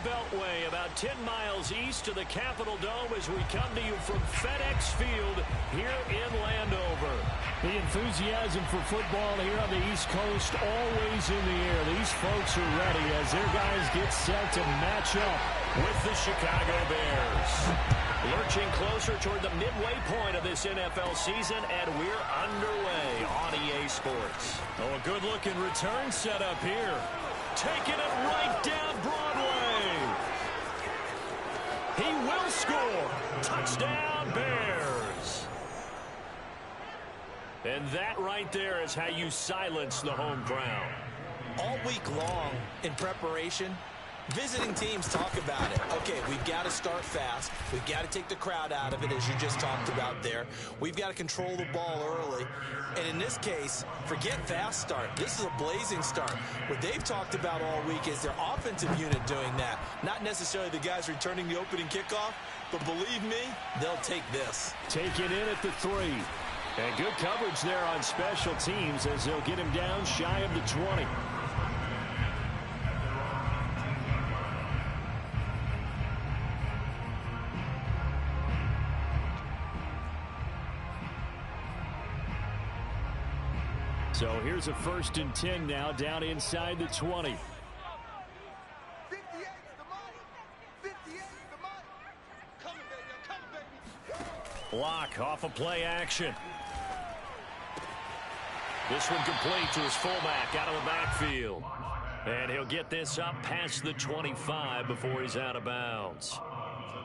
Beltway, about 10 miles east of the Capitol Dome as we come to you from FedEx Field here in Landover. The enthusiasm for football here on the East Coast always in the air. These folks are ready as their guys get set to match up with the Chicago Bears. Lurching closer toward the midway point of this NFL season, and we're underway on EA Sports. Oh, a good-looking return setup here. Taking it right down Broadway. He will score. Touchdown, Bears. And that right there is how you silence the home crowd. All week long in preparation, visiting teams talk about it. Okay, we've got to start fast. We've got to take the crowd out of it, as you just talked about there. We've got to control the ball early. And in this case, forget fast start. This is a blazing start. What they've talked about all week is their offensive unit doing that. Not necessarily the guys returning the opening kickoff, but believe me, they'll take this. Take it in at the 3. And good coverage there on special teams as they'll get him down shy of the 20. So here's a 1st and 10 now down inside the 20. 58 the money. 58 the money. Coming, baby. Block off of play action. This one complete to his fullback out of the backfield. And he'll get this up past the 25 before he's out of bounds.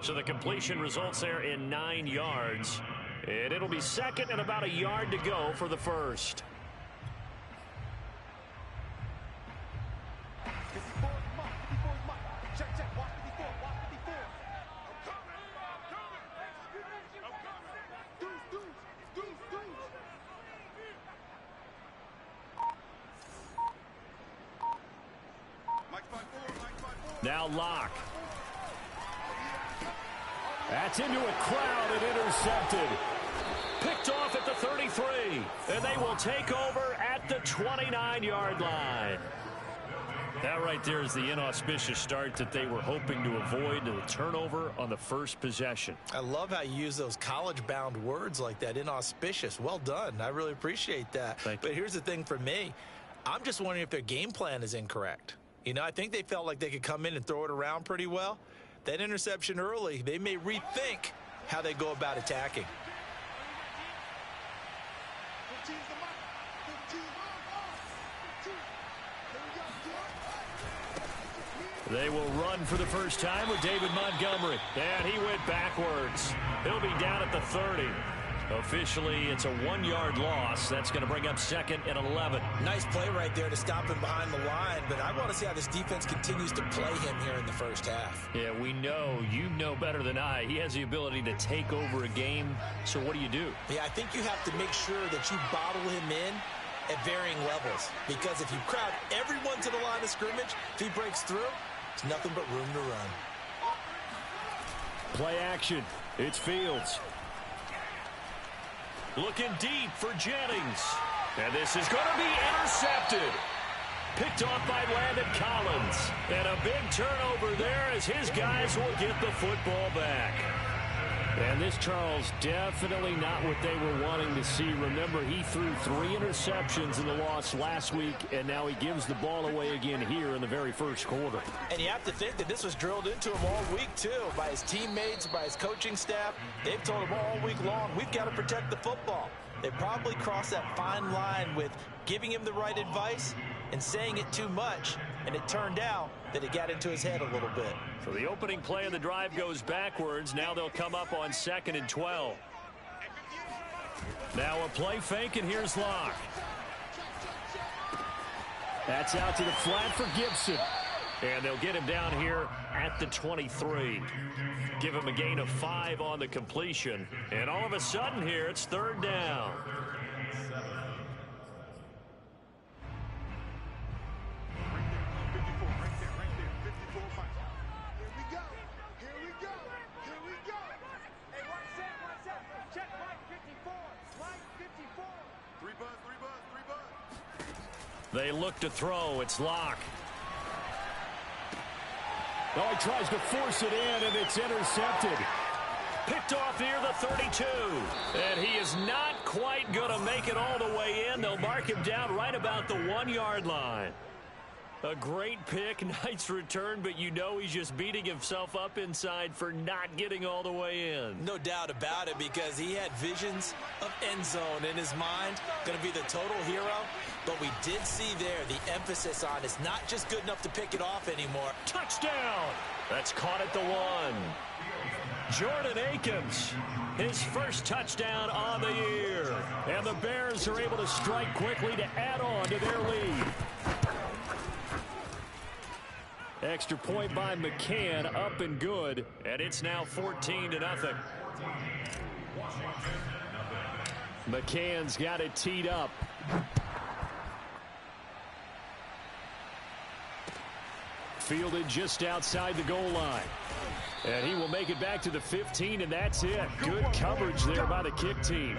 So the completion results there in 9 yards. And it'll be second and about a yard to go for the first. Now Locke. That's into a crowd and intercepted. Picked off at the 33. And they will take over at the 29-yard line. That right there is the inauspicious start that they were hoping to avoid, the turnover on the first possession. I love how you use those college-bound words like that, inauspicious. Well done. I really appreciate that. But here's the thing for me. I'm just wondering if their game plan is incorrect. You know, I think they felt like they could come in and throw it around pretty well. That interception early, they may rethink how they go about attacking. They will run for the first time with David Montgomery. And he went backwards. He'll be down at the 30. Officially, it's a 1-yard loss. That's going to bring up 2nd and 11. Nice play right there to stop him behind the line, but I want to see how this defense continues to play him here in the first half. Yeah, we know. You know better than I. He has the ability to take over a game. So what do you do? Yeah, I think you have to make sure that you bottle him in at varying levels, because if you crowd everyone to the line of scrimmage, if he breaks through, it's nothing but room to run. Play action. It's Fields. Looking deep for Jennings. And this is going to be intercepted. Picked off by Landon Collins. And a big turnover there as his guys will get the football back. And this, Charles, definitely not what they were wanting to see. Remember, he threw 3 interceptions in the loss last week, and now he gives the ball away again here in the very first quarter. And you have to think that this was drilled into him all week, too, by his teammates, by his coaching staff. They've told him all week long, we've got to protect the football. They probably crossed that fine line with giving him the right advice and saying it too much, and it turned out that it got into his head a little bit. So the opening play of the drive goes backwards. Now they'll come up on 2nd and 12. Now a play fake, and here's Locke. That's out to the flat for Gibson. And they'll get him down here at the 23. Give him a gain of 5 on the completion. And all of a sudden here, it's 3rd down. They look to throw. It's Locke. Oh, he tries to force it in, and it's intercepted. Picked off near the 32. And he is not quite going to make it all the way in. They'll mark him down right about the 1-yard line. A great pick, nice return, but you know he's just beating himself up inside for not getting all the way in. No doubt about it, because he had visions of end zone in his mind. Going to be the total hero. But we did see there the emphasis on it's not just good enough to pick it off anymore. Touchdown! That's caught at the 1. Jordan Akins, his first touchdown on the year. And the Bears are able to strike quickly to add on to their lead. Extra point by McCann, up and good. And it's now 14-0. McCann's got it teed up. Fielded just outside the goal line. And he will make it back to the 15, and that's it. Good coverage there by the kick team.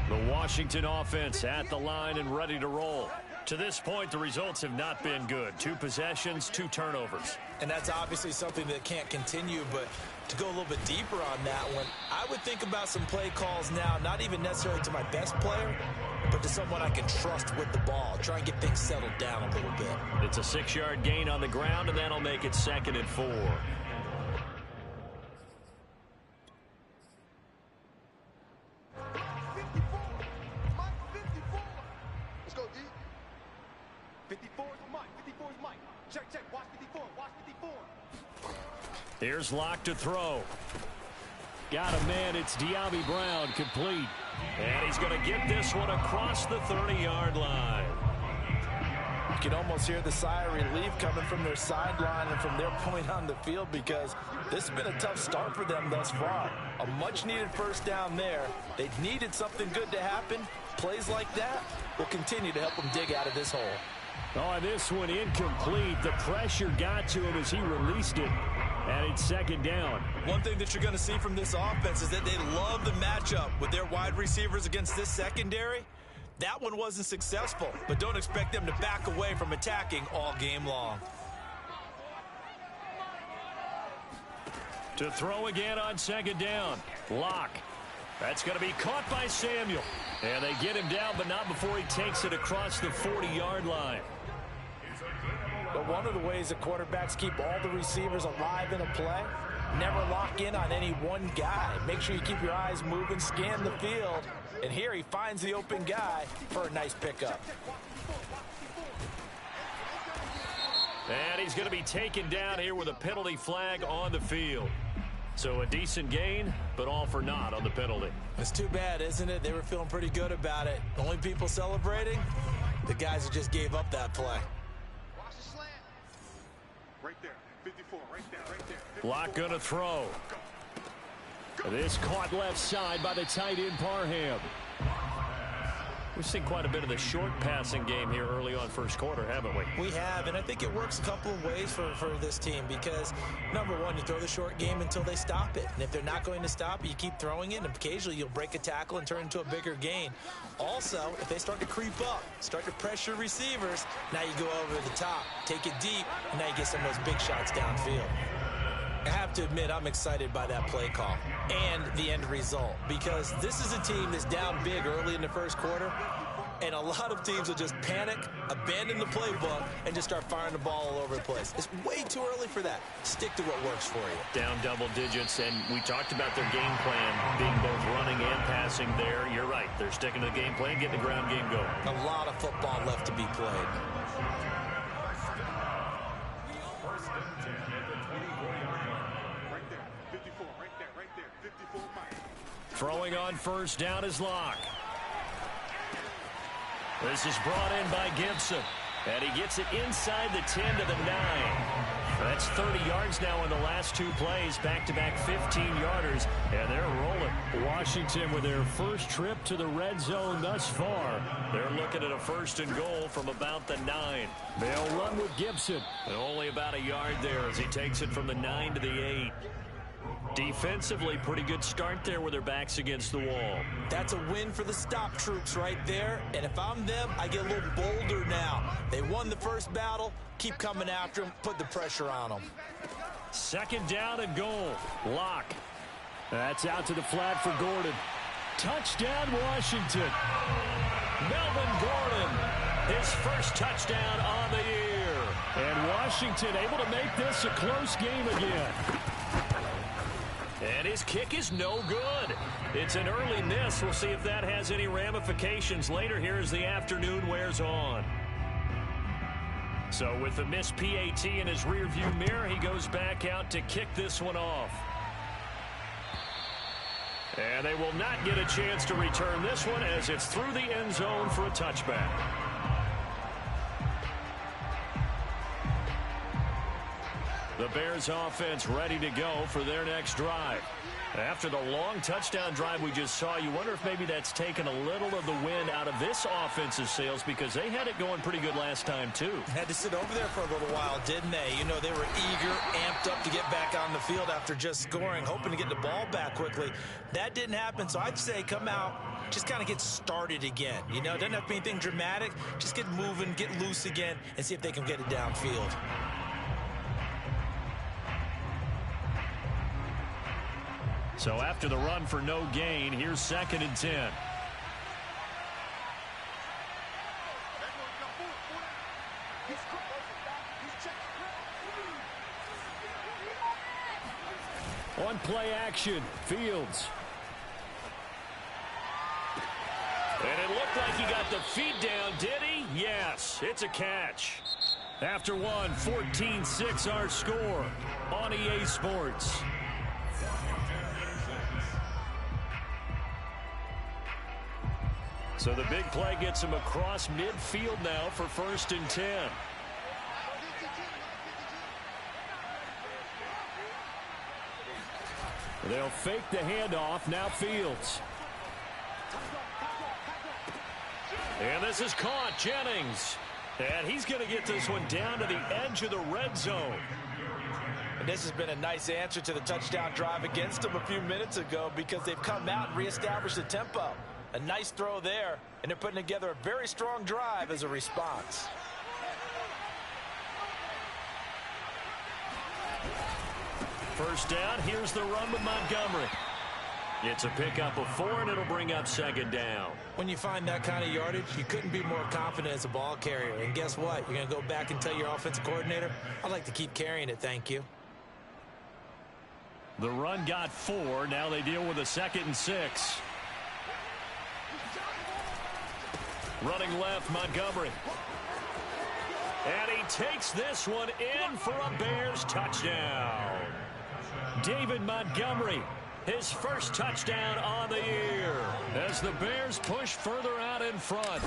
The Washington offense at the line and ready to roll. To this point, the results have not been good. 2 possessions, 2 turnovers. And that's obviously something that can't continue, but to go a little bit deeper on that one, I would think about some play calls now, not even necessarily to my best player, but to someone I can trust with the ball. Try and get things settled down a little bit. It's a 6-yard gain on the ground, and that'll make it 2nd and 4. Here's Locke to throw. Got a man. It's De'Ami Brown, complete. And he's going to get this one across the 30-yard line. You can almost hear the sigh of relief coming from their sideline and from their point on the field, because this has been a tough start for them thus far. A much-needed first down there. They needed something good to happen. Plays like that will continue to help them dig out of this hole. Oh, this one incomplete. The pressure got to him as he released it. And it's 2nd down. One thing that you're going to see from this offense is that they love the matchup with their wide receivers against this secondary. That one wasn't successful, but don't expect them to back away from attacking all game long. To throw again on 2nd down. Locke. That's going to be caught by Samuel. And they get him down, but not before he takes it across the 40-yard line. But one of the ways that quarterbacks keep all the receivers alive in a play, never lock in on any one guy. Make sure you keep your eyes moving, scan the field. And here he finds the open guy for a nice pickup. And he's going to be taken down here with a penalty flag on the field. So a decent gain, but all for naught on the penalty. It's too bad, isn't it? They were feeling pretty good about it. Only people celebrating, the guys who just gave up that play. Right there, 54, right there. Locke going to throw. This caught left side by the tight end Parham. We've seen quite a bit of the short passing game here early on first quarter, haven't we? We have, and I think it works a couple of ways for this team, because, number one, you throw the short game until they stop it. And if they're not going to stop it, you keep throwing it, and occasionally you'll break a tackle and turn into a bigger gain. Also, if they start to creep up, start to pressure receivers, now you go over the top, take it deep, and now you get some of those big shots downfield. I have to admit, I'm excited by that play call and the end result, because this is a team that's down big early in the first quarter, and a lot of teams will just panic, abandon the playbook, and just start firing the ball all over the place. It's way too early for that. Stick to what works for you. Down double digits, and we talked about their game plan being both running and passing there. You're right. They're sticking to the game plan, getting the ground game going. A lot of football left to be played. Throwing on first down is Locke. This is brought in by Gibson. And he gets it inside the 10 to the 9. That's 30 yards now in the last 2 plays, back-to-back 15-yarders, and they're rolling. Washington with their first trip to the red zone thus far. They're looking at a 1st and goal from about the 9. They'll run with Gibson. And only about a yard there as he takes it from the 9 to the 8. Defensively, pretty good start there with their backs against the wall. That's a win for the stop troops right there. And if I'm them, I get a little bolder now. They won the first battle. Keep coming after them. Put the pressure on them. 2nd down and goal. Lock. That's out to the flat for Gordon. Touchdown, Washington. Melvin Gordon, his first touchdown on the year. And Washington able to make this a close game again. And his kick is no good. It's an early miss. We'll see if that has any ramifications later here as the afternoon wears on. So with the missed PAT in his rearview mirror, he goes back out to kick this one off. And they will not get a chance to return this one as it's through the end zone for a touchback. The Bears offense ready to go for their next drive. After the long touchdown drive we just saw, you wonder if maybe that's taken a little of the wind out of this offensive sails because they had it going pretty good last time too. Had to sit over there for a little while, didn't they? You know, they were eager, amped up to get back on the field after just scoring, hoping to get the ball back quickly. That didn't happen, so I'd say come out, just kind of get started again. You know, doesn't have to be anything dramatic. Just get moving, get loose again, and see if they can get it downfield. So after the run for no gain, here's 2nd and 10. On play action, Fields. And it looked like he got the feet down, did he? Yes, it's a catch. After one, 14-6 our score on EA Sports. So the big play gets him across midfield now for 1st and 10. They'll fake the handoff. Now Fields. And this is caught. Jennings. And he's going to get this one down to the edge of the red zone. And this has been a nice answer to the touchdown drive against them a few minutes ago because they've come out and reestablished the tempo. A nice throw there, and they're putting together a very strong drive as a response. First down, here's the run with Montgomery. It's a pickup of 4, and it'll bring up 2nd down. When you find that kind of yardage, you couldn't be more confident as a ball carrier. And guess what? You're going to go back and tell your offensive coordinator, I'd like to keep carrying it, thank you. The run got 4. Now they deal with a 2nd and 6. Running left, Montgomery. And he takes this one in for a Bears touchdown. David Montgomery, his first touchdown on the year as the Bears push further out in front.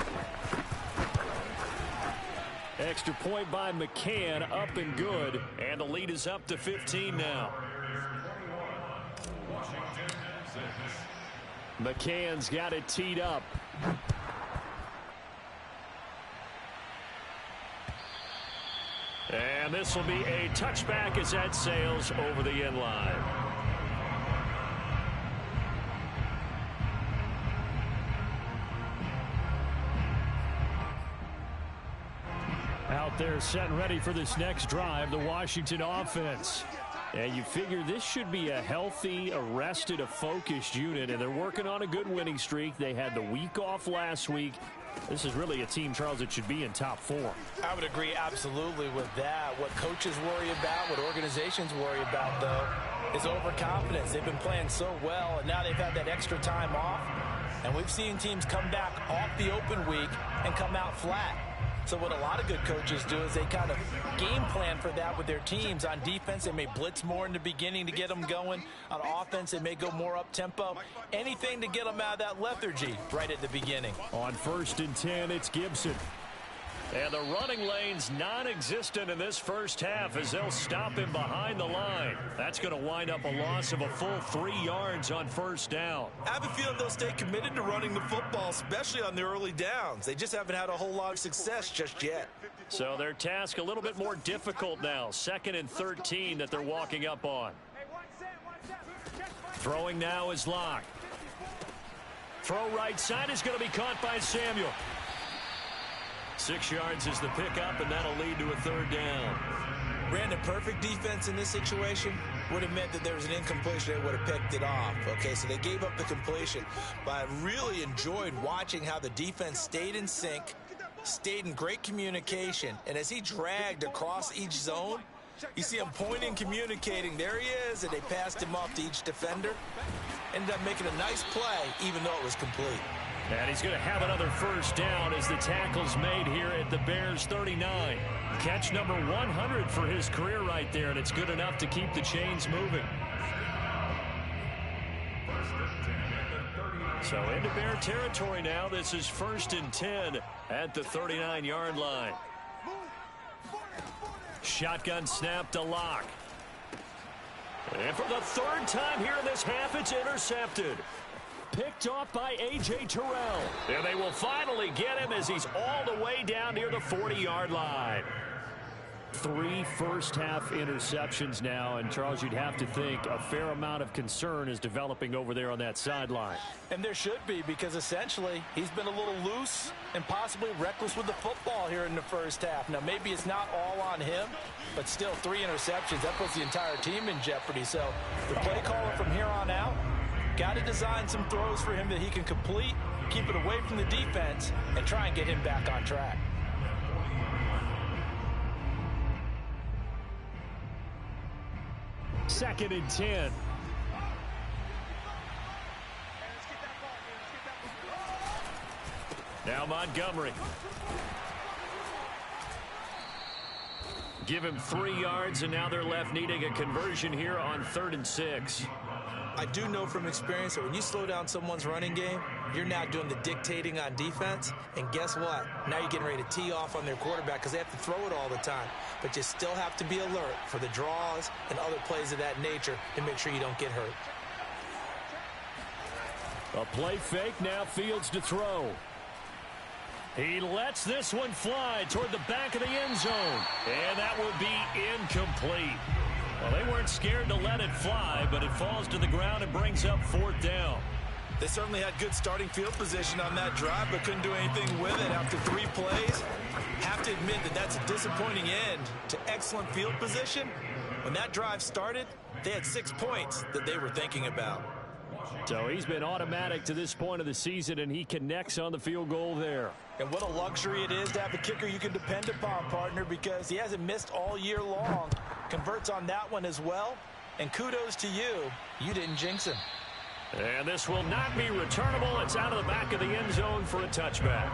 Extra point by McCann, up and good. And the lead is up to 15 now. McCann's got it teed up. And this will be a touchback as that sails over the end line. Out there set and ready for this next drive, the Washington offense. And you figure this should be a healthy, a focused unit, and they're working on a good winning streak. They had the week off last week. This is really a team, Charles, that should be in top 4. I would agree absolutely with that. What coaches worry about, what organizations worry about, though, is overconfidence. They've been playing so well, and now they've had that extra time off. And we've seen teams come back off the open week and come out flat. So what a lot of good coaches do is they kind of game plan for that with their teams. On defense, they may blitz more in the beginning to get them going. On offense, they may go more up-tempo. Anything to get them out of that lethargy right at the beginning. On 1st and 10, it's Gibson. And the running lane's non-existent in this first half as they'll stop him behind the line. That's going to wind up a loss of a full 3 yards on first down. I have a feeling they'll stay committed to running the football, especially on the early downs. They just haven't had a whole lot of success just yet. So their task a little bit more difficult now. 2nd and 13 that they're walking up on. Throwing now is Locke. Throw right side is going to be caught by Samuel. 6 yards is the pickup, and that'll lead to a 3rd down. Brandon, perfect defense in this situation would have meant that there was an incompletion. They would have picked it off. Okay, so they gave up the completion. But I really enjoyed watching how the defense stayed in sync, stayed in great communication. And as he dragged across each zone, you see him pointing, communicating. There he is, and they passed him off to each defender. Ended up making a nice play, even though it was complete. And he's going to have another first down as the tackle's made here at the Bears 39. Catch number 100 for his career right there, and it's good enough to keep the chains moving. So into Bear territory now. This is 1st and 10 at the 39-yard line. Shotgun snap to Locke. And for the 3rd time here in this half, it's intercepted. Picked off by A.J. Terrell. And they will finally get him as he's all the way down near the 40-yard line. 3 first-half interceptions now, and Charles, you'd have to think a fair amount of concern is developing over there on that sideline. And there should be, because essentially he's been a little loose and possibly reckless with the football here in the first half. Now, maybe it's not all on him, but still 3 interceptions. That puts the entire team in jeopardy. So the play caller from here on out got to design some throws for him that he can complete, keep it away from the defense, and try and get him back on track. Second and 10. Now Montgomery. Give him 3 yards, and now they're left needing a conversion here on 3rd and 6. I do know from experience that when you slow down someone's running game, you're now doing the dictating on defense. And guess what? Now you're getting ready to tee off on their quarterback because they have to throw it all the time. But you still have to be alert for the draws and other plays of that nature to make sure you don't get hurt. A play fake, now Fields to throw. He lets this one fly toward the back of the end zone. And that will be incomplete. Well, they weren't scared to let it fly, but it falls to the ground and brings up 4th down. They certainly had good starting field position on that drive, but couldn't do anything with it after 3 plays. Have to admit that that's a disappointing end to excellent field position. When that drive started, they had 6 points that they were thinking about. So he's been automatic to this point of the season, and he connects on the field goal there. And what a luxury it is to have a kicker you can depend upon, partner, because he hasn't missed all year long. Converts on that one as well. And kudos to you. You didn't jinx him. And this will not be returnable. It's out of the back of the end zone for a touchback.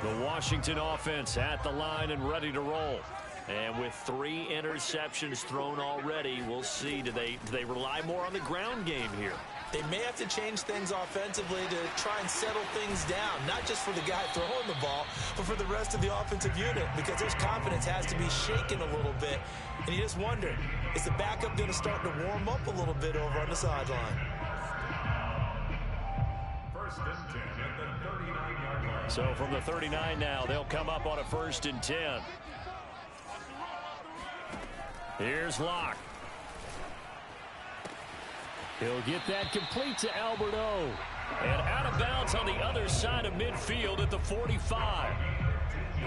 The Washington offense at the line and ready to roll. And with 3 interceptions thrown already, we'll see. Do they rely more on the ground game here? They may have to change things offensively to try and settle things down, not just for the guy throwing the ball, but for the rest of the offensive unit, because his confidence has to be shaken a little bit. And you just wonder, is the backup going to start to warm up a little bit over on the sideline? 1st and 10 at the 39-yard line. So from the 39 now, they'll come up on a 1st and 10. Here's Locke. He'll get that complete to Albert O. And out of bounds on the other side of midfield at the 45.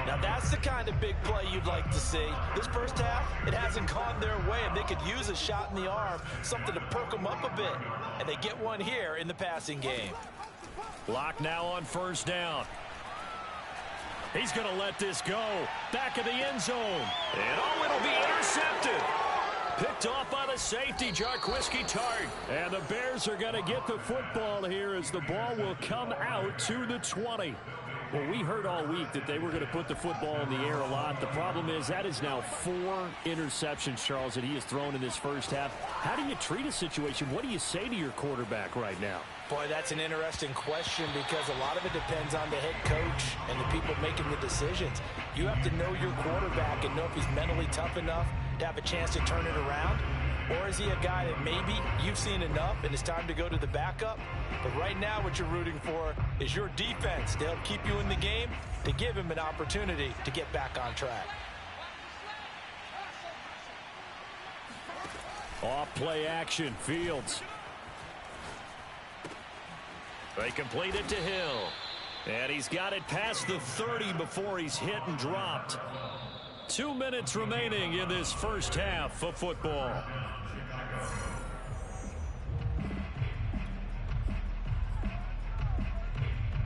Now that's the kind of big play you'd like to see. This first half, it hasn't gone their way, and they could use a shot in the arm, something to perk them up a bit. And they get one here in the passing game. Locke now on 1st down. He's going to let this go. Back of the end zone. And it'll be intercepted. Picked off by the safety, Jarquiski Tart. And the Bears are going to get the football here as the ball will come out to the 20. Well, we heard all week that they were going to put the football in the air a lot. The problem is that is now 4 interceptions, Charles, that he has thrown in this first half. How do you treat a situation? What do you say to your quarterback right now? Boy, that's an interesting question because a lot of it depends on the head coach and the people making the decisions. You have to know your quarterback and know if he's mentally tough enough to have a chance to turn it around. Or is he a guy that maybe you've seen enough and it's time to go to the backup? But right now what you're rooting for is your defense to help keep you in the game, to give him an opportunity to get back on track. Off play action, Fields. They complete it to Hill. And he's got it past the 30 before he's hit and dropped. 2 minutes remaining in this first half of football.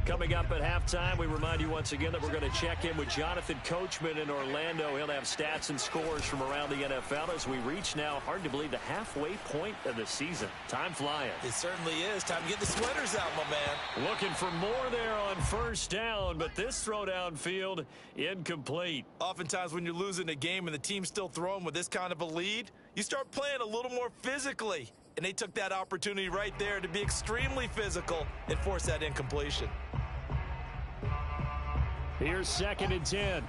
Coming up at halftime, we remind you once again that we're going to check in with Jonathan Coachman in Orlando. He'll have stats and scores from around the NFL as we reach now, hard to believe, the halfway point of the season. Time flying. It certainly is. Time to get the sweaters out, my man. Looking for more there on first down, but this throw downfield incomplete. Oftentimes when you're losing a game and the team's still throwing with this kind of a lead, you start playing a little more physically. And they took that opportunity right there to be extremely physical and force that incompletion. Here's 2nd and 10.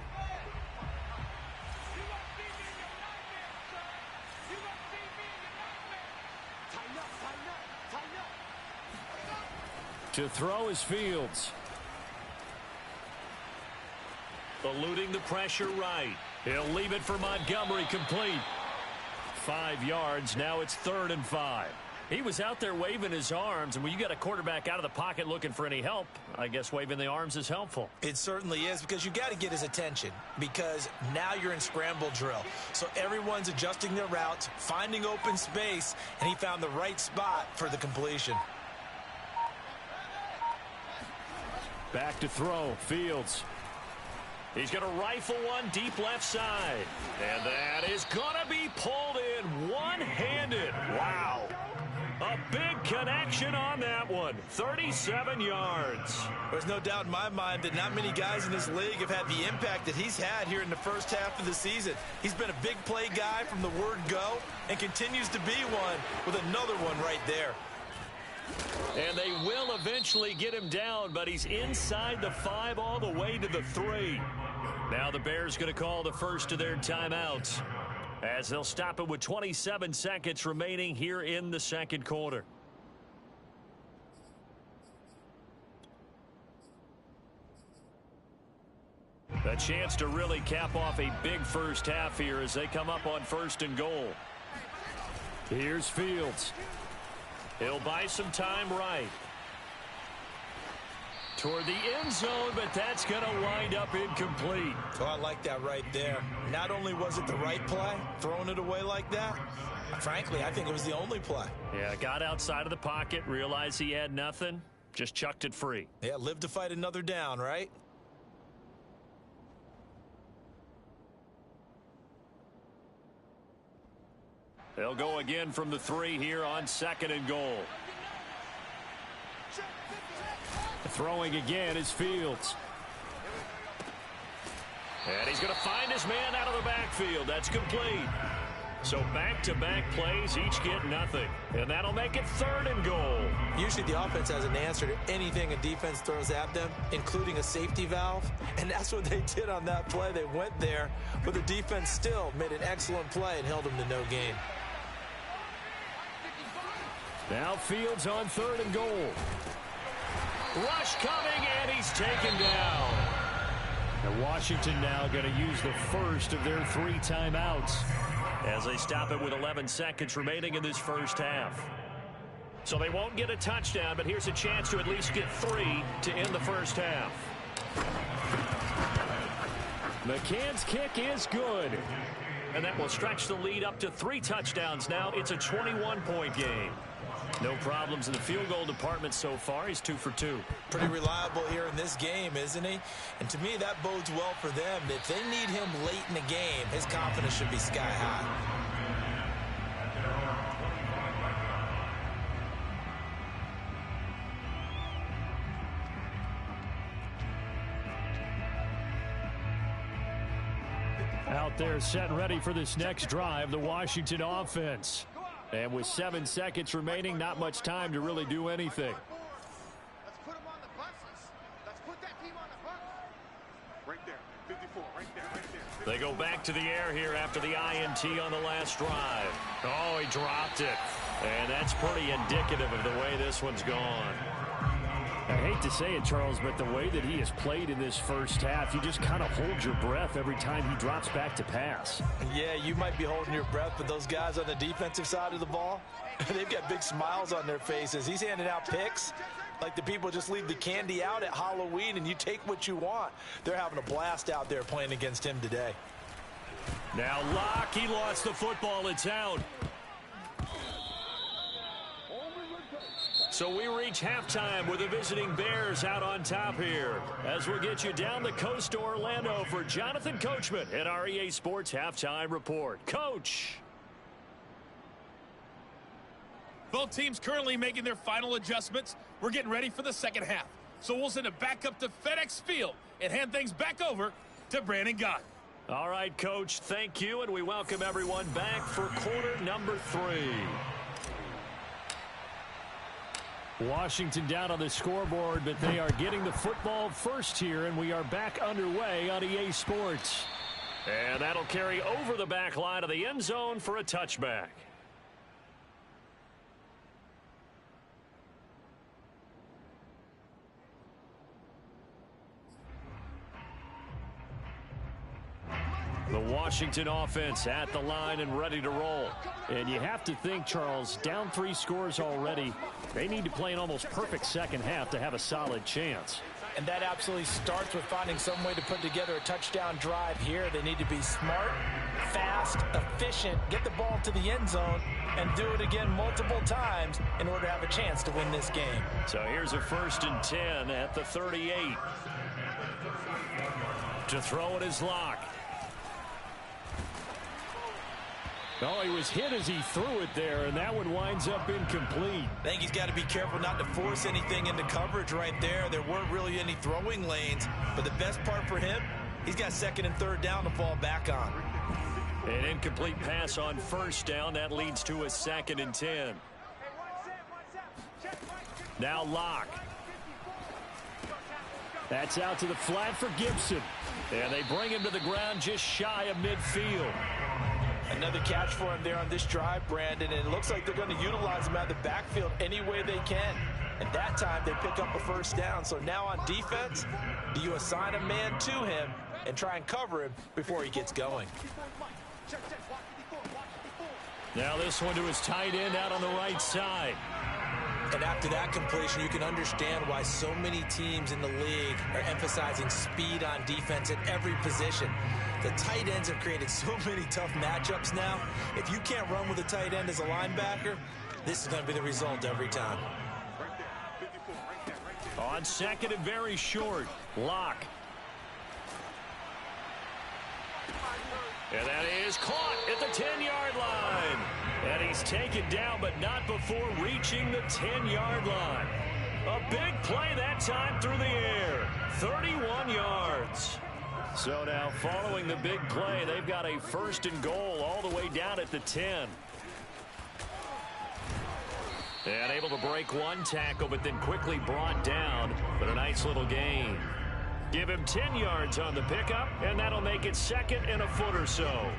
To throw is Fields. Eluding the pressure right. He'll leave it for Montgomery, complete. 5 yards. Now it's 3rd and 5. He was out there waving his arms, and when you got a quarterback out of the pocket looking for any help, I guess waving the arms is helpful. It certainly is, because you got to get his attention, because now you're in scramble drill. So everyone's adjusting their routes, finding open space, and he found the right spot for the completion. Back to throw, Fields. He's going to rifle one deep left side. And that is going to be pulled in one-handed. Wow. A big connection on that one. 37 yards. There's no doubt in my mind that not many guys in this league have had the impact that he's had here in the first half of the season. He's been a big play guy from the word go and continues to be one with another one right there. And they will eventually get him down, but he's inside the 5 all the way to the 3. Now the Bears going to call the first of their timeouts, as they'll stop it with 27 seconds remaining here in the second quarter. A chance to really cap off a big first half here as they come up on 1st and goal. Here's Fields. He'll buy some time right. Toward the end zone, but that's going to wind up incomplete. Oh, I like that right there. Not only was it the right play, throwing it away like that, frankly, I think it was the only play. Yeah, got outside of the pocket, realized he had nothing, just chucked it free. Yeah, live to fight another down, right? They'll go again from the 3 here on 2nd and goal. Throwing again is Fields. And he's going to find his man out of the backfield. That's complete. So back-to-back plays, each get nothing. And that'll make it 3rd and goal. Usually the offense has an answer to anything a defense throws at them, including a safety valve. And that's what they did on that play. They went there, but the defense still made an excellent play and held them to no gain. Now Fields on 3rd and goal. Rush coming, and he's taken down. And Washington now going to use the first of their 3 timeouts, as they stop it with 11 seconds remaining in this first half. So they won't get a touchdown, but here's a chance to at least get 3 to end the first half. McCann's kick is good. And that will stretch the lead up to 3 touchdowns now. It's a 21-point game. No problems in the field goal department so far. He's 2 for 2. Pretty reliable here in this game, isn't he? And to me, that bodes well for them. If they need him late in the game, his confidence should be sky high. Out there set and ready for this next drive, the Washington offense. And with 7 seconds remaining, not much time to really do anything. Let's put them on the buses. Let's put that team on the bus. Right there. 54. Right there. Right there. They go back to the air here after the INT on the last drive. Oh, he dropped it. And that's pretty indicative of the way this one's gone. I hate to say it, Charles, but the way that he has played in this first half, you just kind of hold your breath every time he drops back to pass. Yeah, you might be holding your breath, but those guys on the defensive side of the ball, they've got big smiles on their faces. He's handing out picks like the people just leave the candy out at Halloween and you take what you want. They're having a blast out there playing against him today. Now Locke, he lost the football. It's out. So we reach halftime with the visiting Bears out on top here. As we'll get you down the coast to Orlando for Jonathan Coachman at our EA Sports Halftime Report. Coach. Both teams currently making their final adjustments. We're getting ready for the second half. So we'll send it back up to FedEx Field and hand things back over to Brandon Gott. All right, Coach, thank you, and we welcome everyone back for quarter number 3. Washington down on the scoreboard, but they are getting the football first here, and we are back underway on EA Sports. And that'll carry over the back line of the end zone for a touchback. The Washington offense at the line and ready to roll. And you have to think, Charles, down 3 scores already. They need to play an almost perfect second half to have a solid chance. And that absolutely starts with finding some way to put together a touchdown drive here. They need to be smart, fast, efficient, get the ball to the end zone, and do it again multiple times in order to have a chance to win this game. So here's a 1st and 10 at the 38. To throw it is Locke. Oh, he was hit as he threw it there, and that one winds up incomplete. I think he's got to be careful not to force anything into coverage right there. There weren't really any throwing lanes, but the best part for him, he's got 2nd and 3rd down to fall back on. An incomplete pass on 1st down. That leads to a 2nd and 10. Now Locke. That's out to the flat for Gibson. And they bring him to the ground just shy of midfield. Another catch for him there on this drive, Brandon, and it looks like they're going to utilize him out of the backfield any way they can. And that time they pick up a 1st down. So now on defense, do you assign a man to him and try and cover him before he gets going? Now this one to his tight end out on the right side. And after that completion, you can understand why so many teams in the league are emphasizing speed on defense at every position. The tight ends have created so many tough matchups now. If you can't run with a tight end as a linebacker, this is going to be the result every time. On 2nd and very short, Locke. And that is caught at the 10-yard line. And he's taken down, but not before reaching the 10-yard line. A big play that time through the air. 31 yards. So now following the big play, they've got a 1st and goal all the way down at the 10. And able to break one tackle, but then quickly brought down. But a nice little gain. Give him 10 yards on the pickup, and that'll make it 2nd and a foot or so.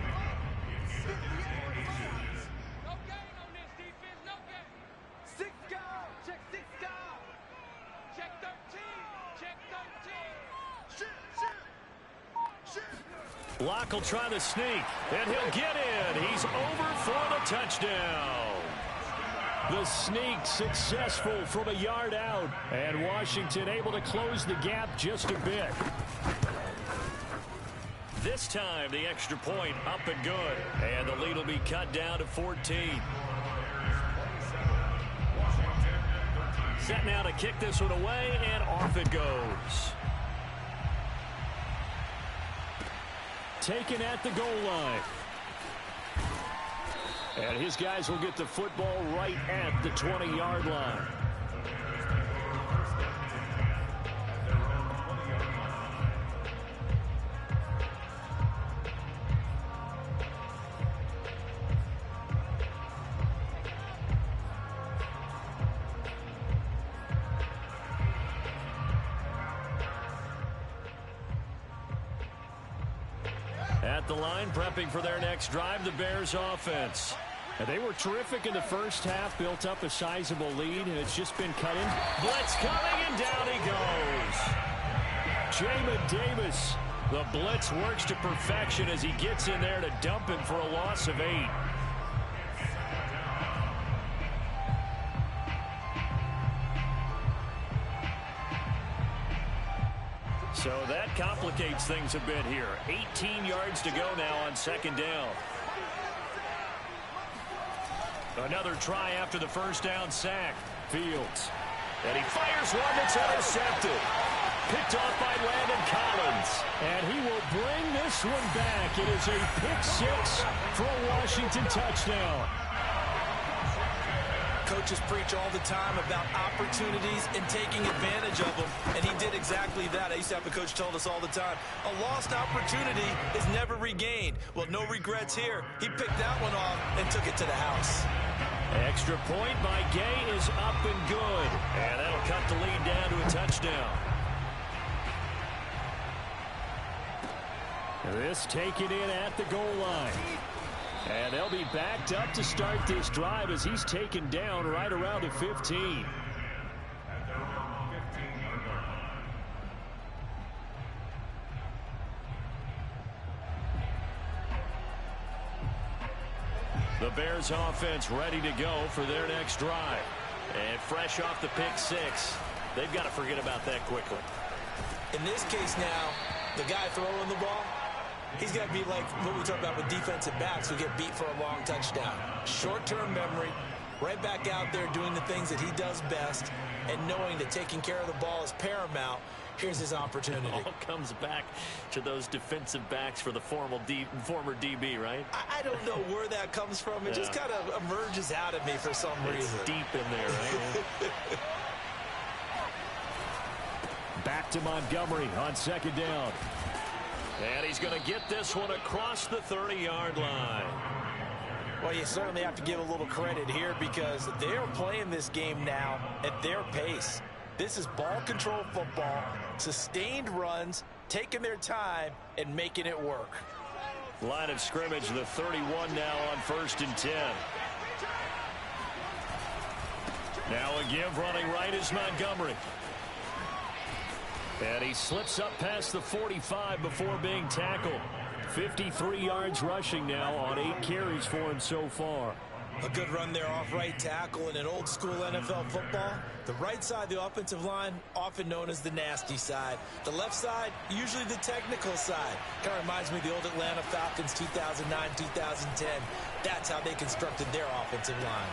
Locke will try the sneak, and he'll get in. He's over for the touchdown. The sneak successful from a yard out, and Washington able to close the gap just a bit. This time the extra point up and good, and the lead will be cut down to 14. Set now to kick this one away, and off it goes. Taken at the goal line. And his guys will get the football right at the 20-yard line. at the line, prepping for their next drive, the Bears offense. And they were terrific in the first half, built up a sizable lead, and it's just been cut in. Blitz coming, and down he goes. Jamin Davis. The blitz works to perfection as he gets in there to dump him for a loss of 8. So that complicates things a bit here. 18 yards to go now on second down. Another try after the first down sack. Fields. And he fires one that's intercepted. Picked off by Landon Collins. And he will bring this one back. It is a pick-6 for a Washington touchdown. Coaches preach all the time about opportunities and taking advantage of them, and he did exactly that. I used to have a coach told us all the time, a lost opportunity is never regained. Well, no regrets here. He picked that one off and took it to the house. Extra point by Gay is up and good. And that'll cut the lead down to a touchdown. This taken in at the goal line. And they'll be backed up to start this drive as he's taken down right around the 15. The Bears offense ready to go for their next drive. And fresh off the pick-6, they've got to forget about that quickly. In this case now, the guy throwing the ball, he's got to be like what we talk about with defensive backs who get beat for a long touchdown. Short-term memory, right back out there doing the things that he does best, and knowing that taking care of the ball is paramount. Here's his opportunity. It all comes back to those defensive backs for the former DB, right? I don't know where that comes from. It just kind of emerges out of me for some reason. It's deep in there, right? Back to Montgomery on second down. And he's going to get this one across the 30-yard line. Well, you certainly have to give a little credit here because they're playing this game now at their pace. This is ball control football, sustained runs, taking their time, and making it work. Line of scrimmage, the 31 now on 1st and 10. Now a give running right is Montgomery. And he slips up past the 45 before being tackled. 53 yards rushing now on 8 carries for him so far. A good run there off right tackle in an old school NFL football. The right side, the offensive line, often known as the nasty side. The left side, usually the technical side. Kind of reminds me of the old Atlanta Falcons 2009, 2010. That's how they constructed their offensive line.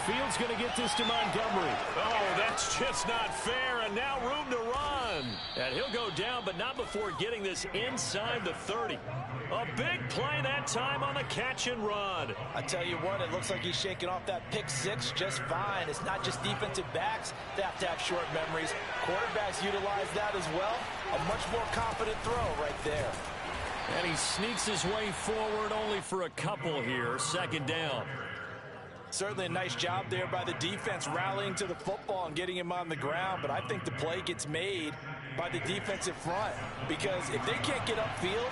Fields going to get this to Montgomery. Oh, that's just not fair, and now room to run. And he'll go down, but not before getting this inside the 30. A big play that time on the catch and run. I tell you what, it looks like he's shaking off that pick-6 just fine. It's not just defensive backs that have to have short memories. Quarterbacks utilize that as well. A much more confident throw right there. And he sneaks his way forward only for a couple here. Second down. Certainly a nice job there by the defense rallying to the football and getting him on the ground, but I think the play gets made by the defensive front because if they can't get upfield,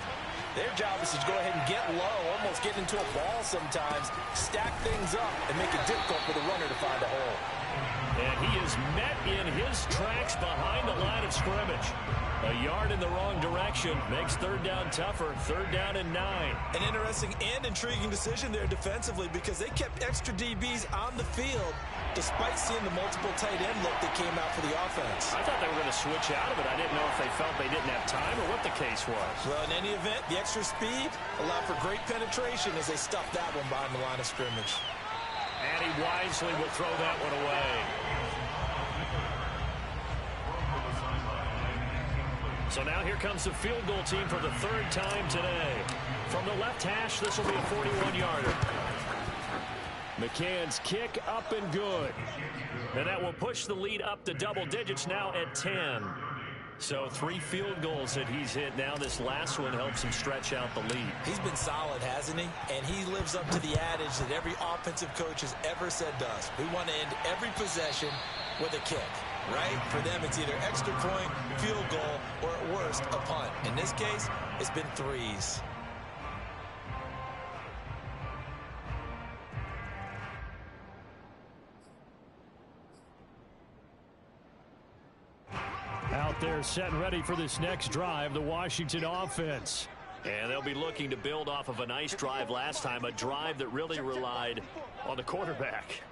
their job is to go ahead and get low, almost get into a ball sometimes, stack things up, and make it difficult for the runner to find a hole. And he is met in his tracks behind the line of scrimmage. A yard in the wrong direction makes third down tougher. 3rd down and 9. An interesting and intriguing decision there defensively because they kept extra DBs on the field despite seeing the multiple tight end look that came out for the offense. I thought they were going to switch out of it. I didn't know if they felt they didn't have time or what the case was. Well, in any event, the extra speed allowed for great penetration as they stuffed that one behind the line of scrimmage. And he wisely will throw that one away. So now here comes the field goal team for the 3rd time today. From the left hash, this will be a 41-yarder. McCann's kick up and good. And that will push the lead up to double digits now at 10. So 3 field goals that he's hit now. This last one helps him stretch out the lead. He's been solid, hasn't he? And he lives up to the adage that every offensive coach has ever said to us. We want to end every possession with a kick, right? For them, it's either extra point, field goal, or at worst, a punt. In this case, it's been 3s. They're set and ready for this next drive, the Washington offense. And they'll be looking to build off of a nice drive last time, a drive that really relied on the quarterback.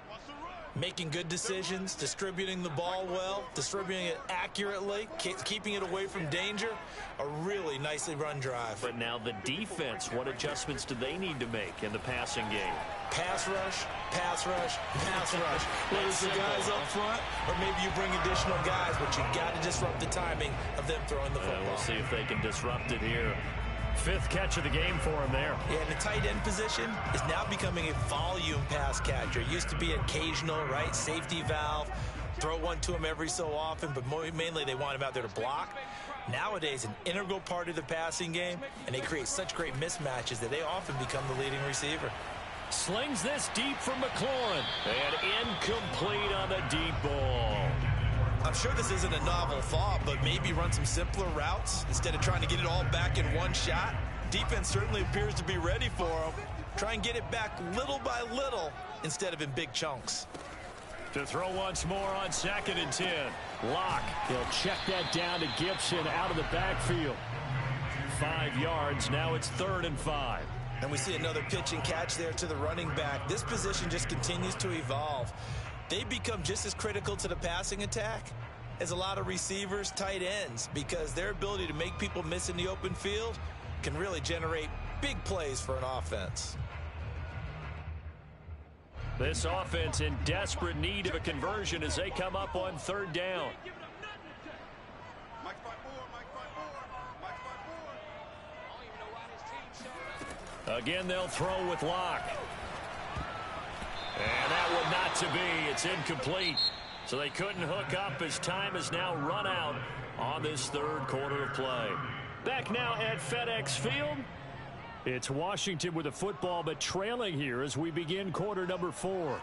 Making good decisions, distributing the ball well, distributing it accurately, keeping it away from danger. A really nicely run drive. But now the defense, what adjustments do they need to make in the passing game? Pass rush, pass rush, pass rush. Whether it's the guys up front or maybe you bring additional guys, but you got to disrupt the timing of them throwing the football. We'll see if they can disrupt it here. 5th catch of the game for him there. Yeah, and the tight end position is now becoming a volume pass catcher. It used to be occasional, right? Safety valve. Throw one to him every so often, but mainly they want him out there to block. Nowadays, an integral part of the passing game, and they create such great mismatches that they often become the leading receiver. Slings this deep from McLaurin. And incomplete on the deep ball. I'm sure this isn't a novel thought, but maybe run some simpler routes instead of trying to get it all back in one shot. Defense certainly appears to be ready for him. Try and get it back little by little instead of in big chunks. To throw once more on 2nd and 10. Locke. He'll check that down to Gibson out of the backfield. 5 yards. Now it's 3rd and 5. And we see another pitch and catch there to the running back. This position just continues to evolve. They become just as critical to the passing attack as a lot of receivers, tight ends, because their ability to make people miss in the open field can really generate big plays for an offense. This offense in desperate need of a conversion as they come up on 3rd down. Again, they'll throw with Locke. And that one not to be. It's incomplete. So they couldn't hook up as time has now run out on this 3rd quarter of play. Back now at FedEx Field. It's Washington with the football, but trailing here as we begin quarter number 4.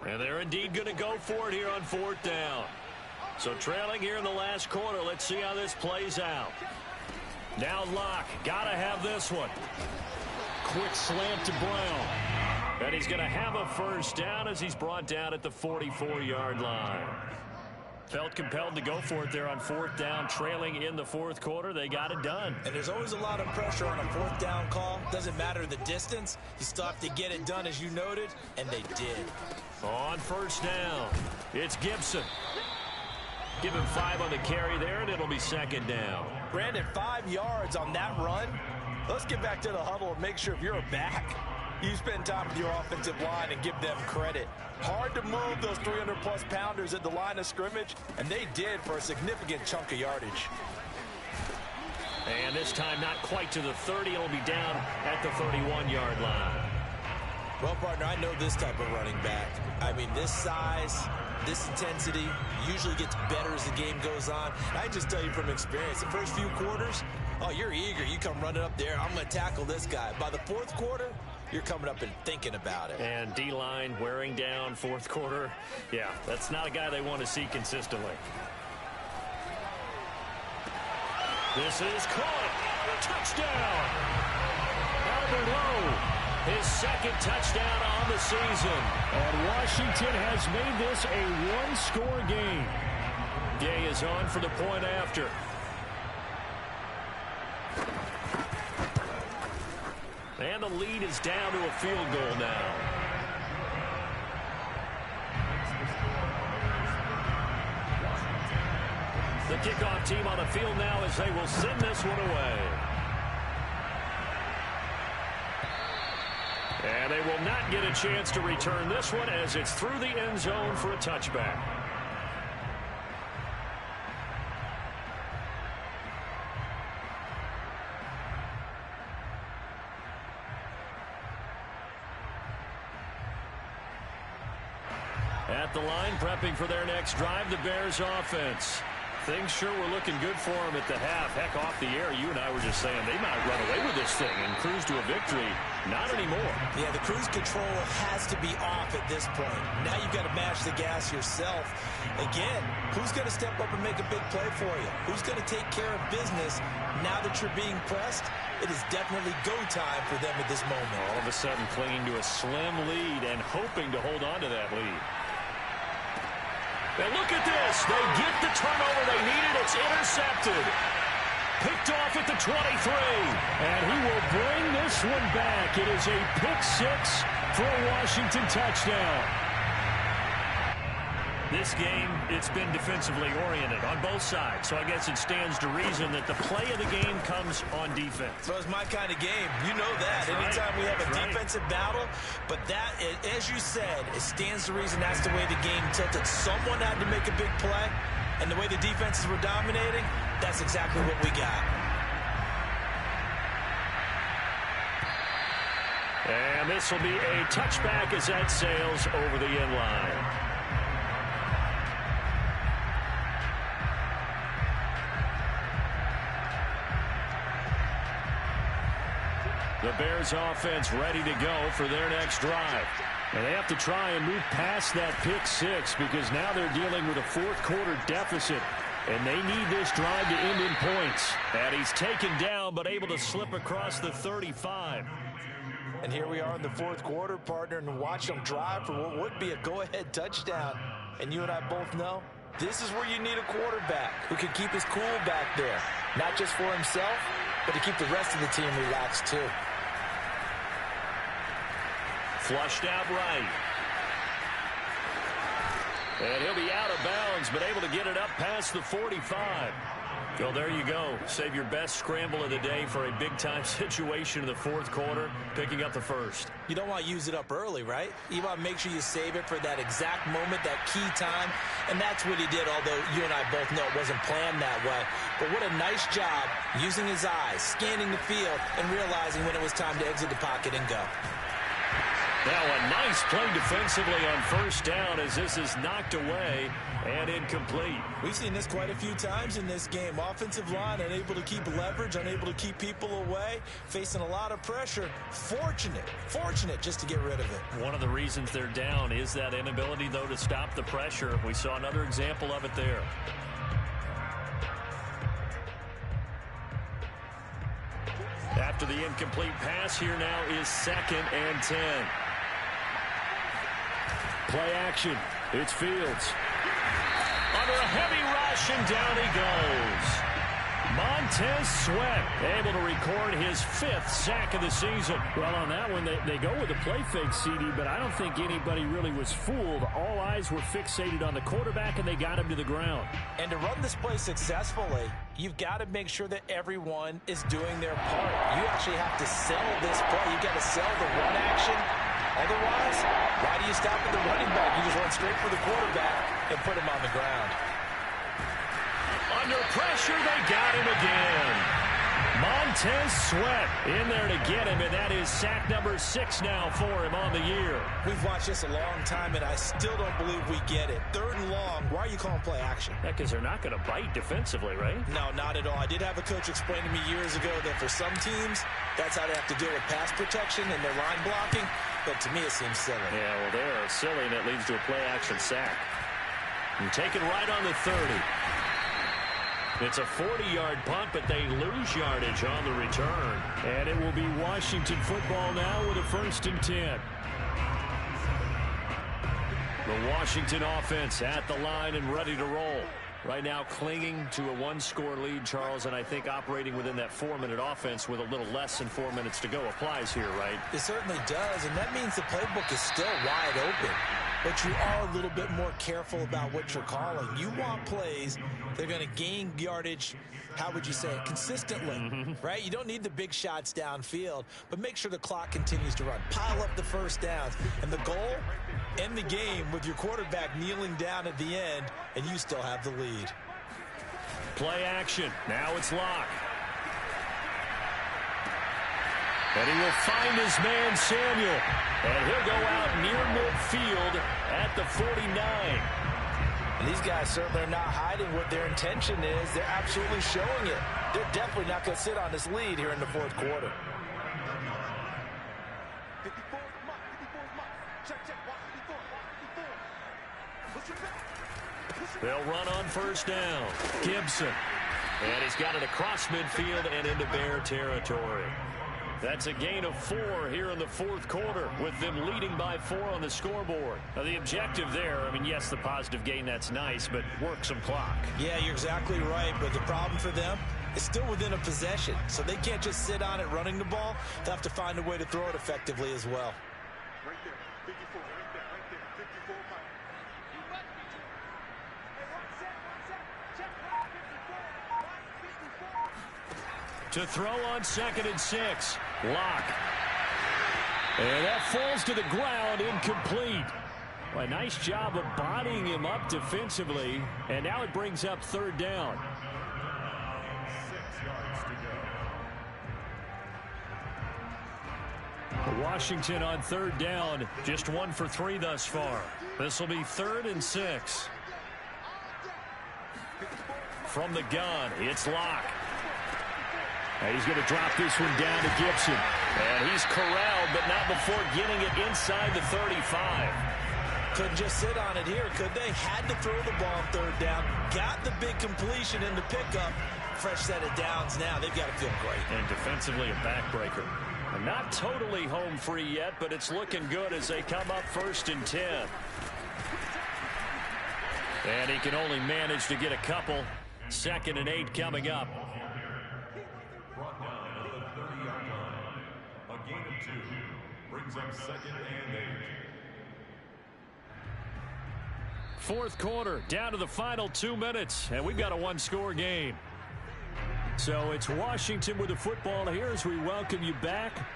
And they're indeed going to go for it here on 4th down. So trailing here in the last quarter. Let's see how this plays out. Now Locke. Got to have this one. Quick slant to Brown. And he's going to have a 1st down as he's brought down at the 44-yard line. Felt compelled to go for it there on 4th down, trailing in the 4th quarter. They got it done. And there's always a lot of pressure on a 4th down call. Doesn't matter the distance. You still have to get it done, as you noted, and they did. On 1st down, it's Gibson. Give him 5 on the carry there, and it'll be 2nd down. Brandon, 5 yards on that run. Let's get back to the huddle and make sure if you're a back, you spend time with your offensive line and give them credit. Hard to move those 300-plus pounders at the line of scrimmage, and they did for a significant chunk of yardage. And this time not quite to the 30. It'll be down at the 31-yard line. Well, partner, I know this type of running back. I mean, this size, this intensity usually gets better as the game goes on. And I just tell you from experience, the first few quarters, oh, you're eager. You come running up there. I'm going to tackle this guy. By the 4th quarter, you're coming up and thinking about it. And D-line wearing down 4th quarter. Yeah, that's not a guy they want to see consistently. This is caught. Touchdown. Albert Lowe. His 2nd touchdown on the season. And Washington has made this a 1-score game. Day is on for the point after. And the lead is down to a field goal now. The kickoff team on the field now as they will send this one away. And they will not get a chance to return this one as it's through the end zone for a touchback. At the line, prepping for their next drive, the Bears offense. Things sure were looking good for him at the half. Heck, off the air, you and I were just saying they might run away with this thing and cruise to a victory. Not anymore. Yeah, the cruise control has to be off at this point. Now you've got to match the gas yourself. Again, who's going to step up and make a big play for you? Who's going to take care of business now that you're being pressed? It is definitely go time for them at this moment. All of a sudden clinging to a slim lead and hoping to hold on to that lead. And look at this. They get the turnover they needed. It's intercepted. Picked off at the 23. And he will bring this one back. It is a pick six for a Washington touchdown. This game, it's been defensively oriented on both sides, so I guess it stands to reason that the play of the game comes on defense. Well, it's my kind of game. You know that. That's Anytime right. we have a That's defensive battle, but that, as you said, it stands to reason that's the way the game tilted. Someone had to make a big play, and the way the defenses were dominating, that's exactly what we got. And this will be a touchback as that sails over the end line. The Bears offense ready to go for their next drive. And they have to try and move past that pick six because now they're dealing with a fourth quarter deficit. And they need this drive to end in points. And he's taken down but able to slip across the 35. And here we are in the fourth quarter, partner, and watch them drive for what would be a go-ahead touchdown. And you and I both know this is where you need a quarterback who can keep his cool back there. Not just for himself, but to keep the rest of the team relaxed too. Flushed out right. And he'll be out of bounds, but able to get it up past the 45. Well, there you go. Save your best scramble of the day for a big-time situation in the fourth quarter, picking up the first. You don't want to use it up early, right? You want to make sure you save it for that exact moment, that key time. And that's what he did, although you and I both know it wasn't planned that way. But what a nice job using his eyes, scanning the field, and realizing when it was time to exit the pocket and go. Now a nice play defensively on first down as this is knocked away and incomplete. We've seen this quite a few times in this game. Offensive line unable to keep leverage, unable to keep people away, facing a lot of pressure. Fortunate just to get rid of it. One of the reasons they're down is that inability, though, to stop the pressure. We saw another example of it there. After the incomplete pass, here now is 2nd and 10. Play action. It's Fields. Under a heavy rush, and down he goes. Montez Sweat able to record his 5th sack of the season. Well, on that one, they go with a play fake, CD, but I don't think anybody really was fooled. All eyes were fixated on the quarterback, and they got him to the ground. And to run this play successfully, you've got to make sure that everyone is doing their part. You actually have to sell this play. You've got to sell the run action. Otherwise, why do you stop at the running back? You just run straight for the quarterback and put him on the ground. Under pressure, they got him again. Montez Sweat in there to get him, and that is sack number 6 now for him on the year. We've watched this a long time, and I still don't believe we get it. 3rd and long. Why are you calling play action? Because they're not going to bite defensively, right? No, not at all. I did have a coach explain to me years ago that for some teams, that's how they have to deal with pass protection and their line blocking. But to me, it seems silly. Yeah, well, they're silly, and it leads to a play-action sack. And taken right on the 30. It's a 40-yard punt, but they lose yardage on the return. And it will be Washington football now with a 1st and 10. The Washington offense at the line and ready to roll. Right now clinging to a 1-score lead, Charles, and I think operating within that 4-minute offense with a little less than 4 minutes to go applies here, right? It certainly does, and that means the playbook is still wide open. But you are a little bit more careful about what you're calling. You want plays that are going to gain yardage, how would you say it, consistently, right? You don't need the big shots downfield, but make sure the clock continues to run. Pile up the first downs. And the goal, end the game with your quarterback kneeling down at the end, and you still have the lead. Play action. Now it's Locke. And he will find his man, Samuel. And he'll go out near midfield at the 49. And these guys certainly are not hiding what their intention is. They're absolutely showing it. They're definitely not going to sit on this lead here in the fourth quarter. 54 is mark. 54 is mark. Check, check. Watch 54. Watch 54. Push it back. Push it back. They'll run on first down. Gibson. And he's got it across midfield and into Bear territory. That's a gain of 4 here in the fourth quarter, with them leading by 4 on the scoreboard. Now, the objective there, I mean, yes, the positive gain, that's nice, but work some clock. Yeah, you're exactly right, but the problem for them is still within a possession, so they can't just sit on it running the ball. They'll have to find a way to throw it effectively as well. Right there. 54. Right there. Right there. 54 mark. To throw on 2nd and 6. Lock. And that falls to the ground, incomplete. Well, a nice job of bodying him up defensively. And now it brings up 3rd down. 6 yards to go. Washington on 3rd down. Just 1 for 3 thus far. This will be 3rd and 6. From the gun, it's Lock. And he's going to drop this one down to Gibson. And he's corralled, but not before getting it inside the 35. Couldn't just sit on it here, could they? Had to throw the ball on 3rd down. Got the big completion in the pickup. Fresh set of downs now. They've got to feel great. And defensively a backbreaker. Not totally home free yet, but it's looking good as they come up 1st and 10. And he can only manage to get a couple. 2nd and 8 coming up. Brought down at the 30-yard line. A gain of 2 brings up 2nd and 8. Fourth quarter, down to the final 2 minutes, and we've got a 1-score game. So it's Washington with the football here as we welcome you back.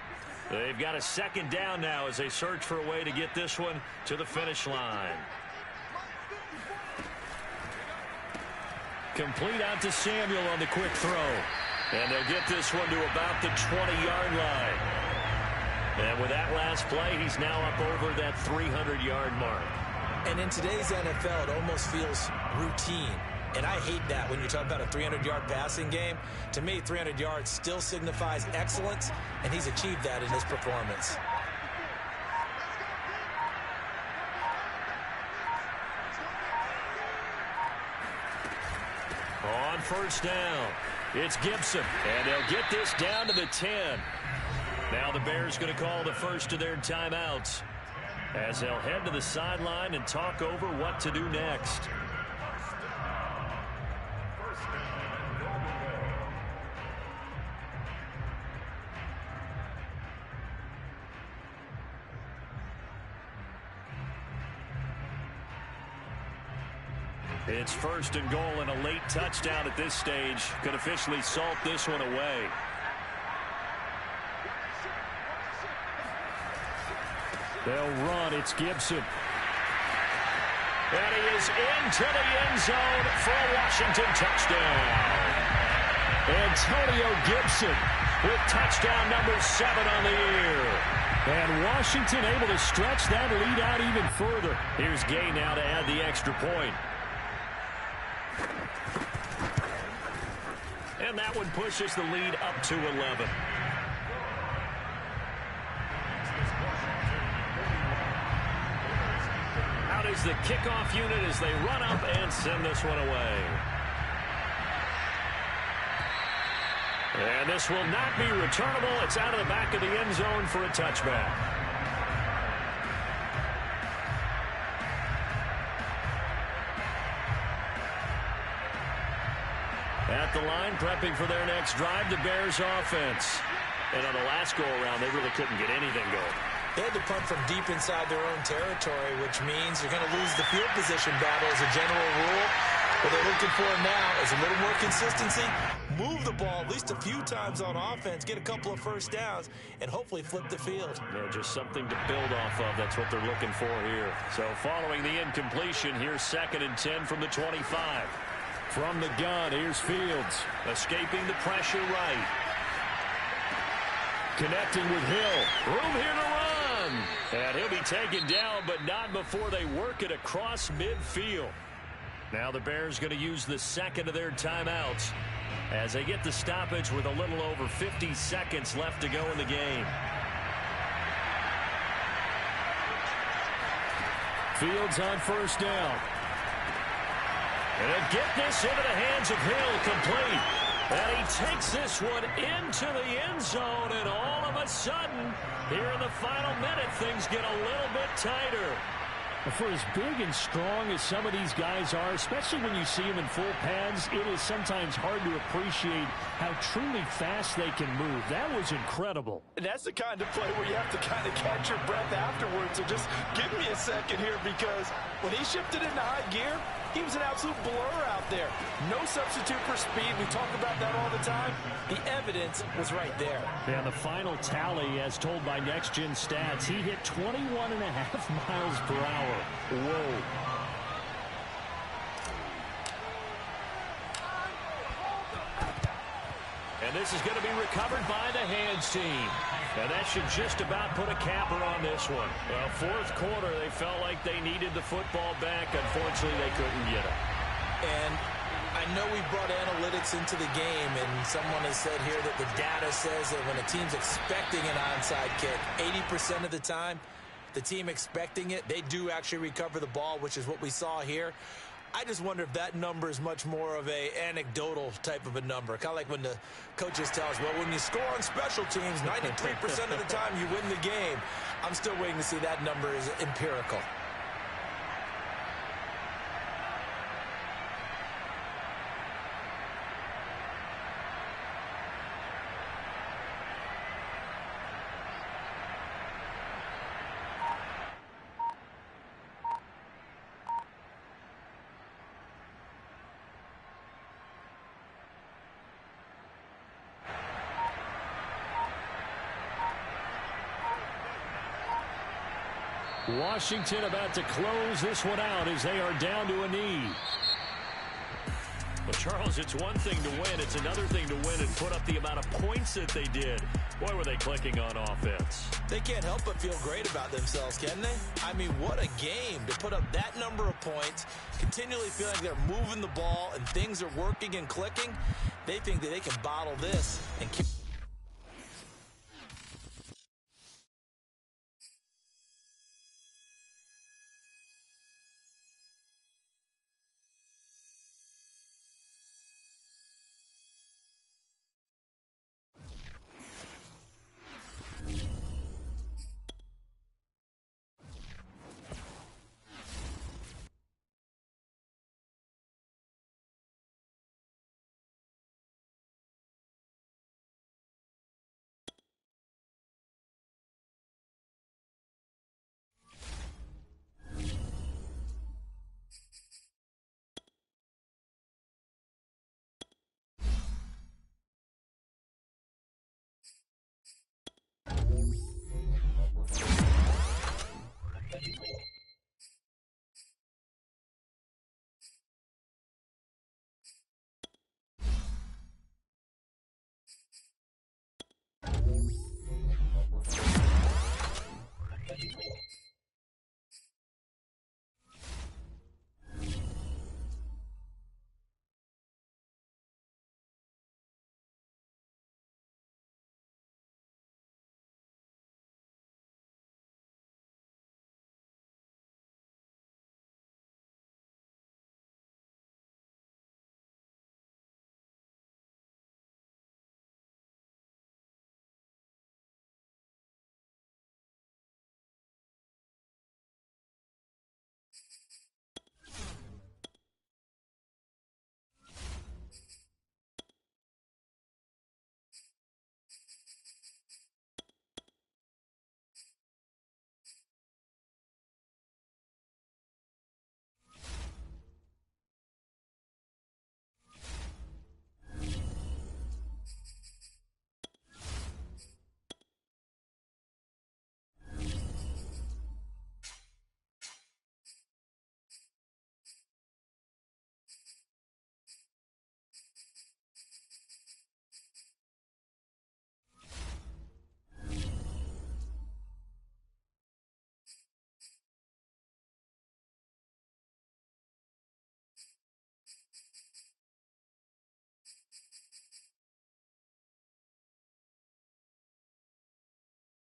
They've got a 2nd down now as they search for a way to get this one to the finish line. Complete out to Samuel on the quick throw. And they'll get this one to about the 20-yard line. And with that last play, he's now up over that 300-yard mark. And in today's NFL, it almost feels routine. And I hate that when you talk about a 300-yard passing game. To me, 300 yards still signifies excellence, and he's achieved that in his performance. On first down, it's Gibson. And they'll get this down to the 10. Now the Bears going to call the first of their timeouts as they'll head to the sideline and talk over what to do next. It's 1st and goal, and a late touchdown at this stage could officially salt this one away. They'll run. It's Gibson. And he is into the end zone for a Washington touchdown. Antonio Gibson with touchdown number 7 on the year. And Washington able to stretch that lead out even further. Here's Gay now to add the extra point. And that one pushes the lead up to 11. Out is the kickoff unit as they run up and send this one away. And this will not be returnable. It's out of the back of the end zone for a touchback. At the line, prepping for their next drive, the Bears offense. And on the last go-around, they really couldn't get anything going. They had to punt from deep inside their own territory, which means you're going to lose the field position battle as a general rule. What they're looking for now is a little more consistency, move the ball at least a few times on offense, get a couple of first downs, and hopefully flip the field. Yeah, just something to build off of. That's what they're looking for here. So following the incompletion, here's 2nd and 10 from the 25. From the gun, here's Fields. Escaping the pressure right. Connecting with Hill. Room here to run. And he'll be taken down, but not before they work it across midfield. Now the Bears going to use the second of their timeouts as they get the stoppage with a little over 50 seconds left to go in the game. Fields on first down. And get this into the hands of Hill, complete. And he takes this one into the end zone, and all of a sudden, here in the final minute, things get a little bit tighter. For as big and strong as some of these guys are, especially when you see them in full pads, it is sometimes hard to appreciate how truly fast they can move. That was incredible. And that's the kind of play where you have to kind of catch your breath afterwards. So just give me a second here, because when he shifted into high gear, he was an absolute blur out there. No substitute for speed. We talk about that all the time. The evidence was right there. And the final tally, as told by Next Gen Stats, he hit 21.5 miles per hour. Whoa. And this is going to be recovered by the hands team. And that should just about put a capper on this one. Well, fourth quarter, they felt like they needed the football back. Unfortunately, they couldn't get it. And I know we brought analytics into the game, and someone has said here that the data says that when a team's expecting an onside kick, 80% of the time, the team expecting it, they do actually recover the ball, which is what we saw here. I just wonder if that number is much more of a anecdotal type of a number. Kind of like when the coaches tell us, well, when you score on special teams, 93% of the time you win the game. I'm still waiting to see that number is empirical. Washington about to close this one out as they are down to a knee. Well, Charles, it's one thing to win. It's another thing to win and put up the amount of points that they did. Boy, were they clicking on offense. They can't help but feel great about themselves, can they? I mean, what a game to put up that number of points, continually feeling like they're moving the ball and things are working and clicking. They think that they can bottle this and keep